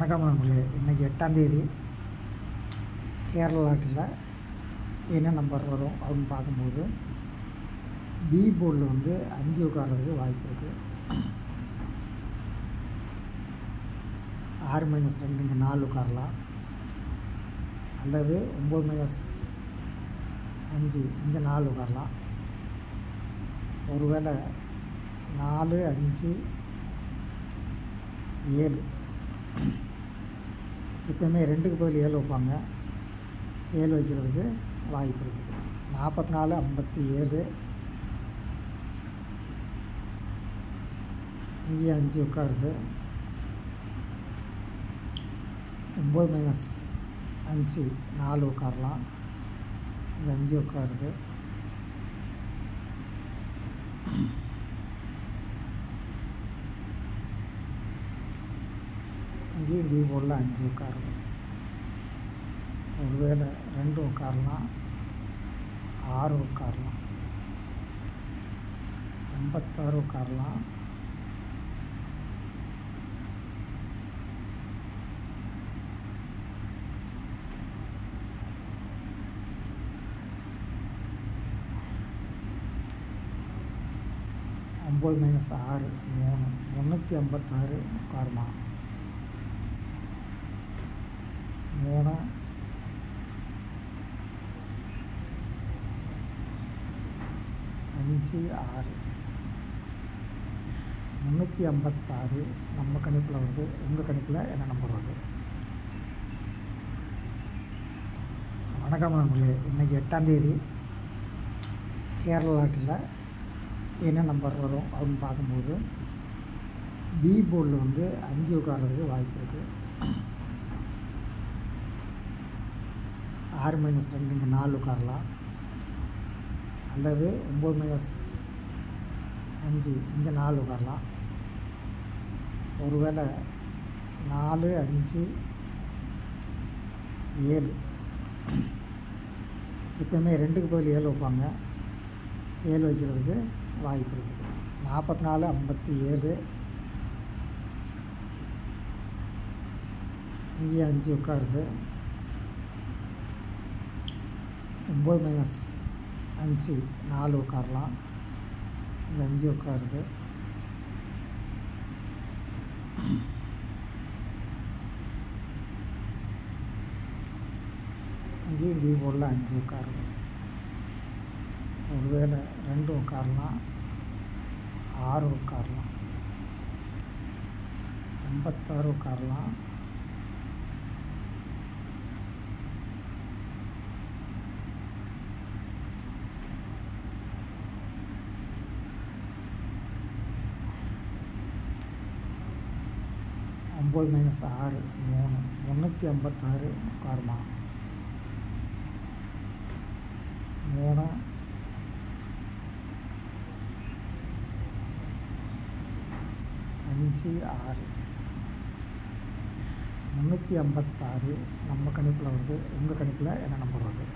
வணக்கம் நண்பர்களே. இன்றைக்கி 8ஆம் தேதி கேரளாட்டில் என்ன நம்பர் வரும் அப்படின்னு பார்க்கும்போது பி போர்டில் 5 உட்கார்றதுக்கு வாய்ப்பு இருக்குது. 6-2 இங்கே 4 உட்காரலாம், அல்லது 9-5 இங்கே 4 உட்காரலாம். ஒருவேளை 4, 5, 7 எப்பவுமே 2க்கு பதில் 7 வைப்பாங்க. 7 வைக்கிறதுக்கு வாய்ப்பு இருக்குது. 44, 57 இங்கே 5 உட்காருது. 9-5 4 உட்காரலாம், இங்கே 5 உட்காருது. இங்கேயும் பி போர்டில் 5 உட்காருது. ஒருவேளை 2 உட்காரலாம், 6 உட்காரலாம், 56 உட்காரலாம், 9-6 3 356 உட்காரலாம். 3 5 6 356 நம்ம கணிப்பில் வருது. உங்கள் கணிப்பில் என்ன நம்பர் வருது? வணக்கம் நண்பர்களே. இன்றைக்கி 8ஆம் தேதி கேரளாட்டில் என்ன நம்பர் வரும் அப்படின்னு பார்க்கும்போது பி போர்டில் 5 உட்கார்றதுக்கு வாய்ப்பு இருக்குது. 6-2 இங்கே 4 உட்காரலாம், அல்லது 9-5 இங்கே 4 உட்காரலாம். ஒருவேளை 4, 5, 7 எப்பவுமே 2க்கு பதில் 7 வைப்பாங்க. 7 வைக்கிறதுக்கு வாய்ப்பு இருக்குது. 44, 57 இங்கே 5 உட்காருது. 9-5 4 உட்காரலாம், இங்கே 5 உட்காருது. இங்கேயும் பி போர்டில் 5 உட்காருது. ஒருவேளை 2 உட்காரலாம், 6 உட்காரலாம், 56 உட்காரலாம், 9-6 3 356 உட்காரலாம். 3 5 6 356 நம்ம கணிப்பில் வருது. உங்கள் கணிப்பில் என்ன நம்பர் வருது?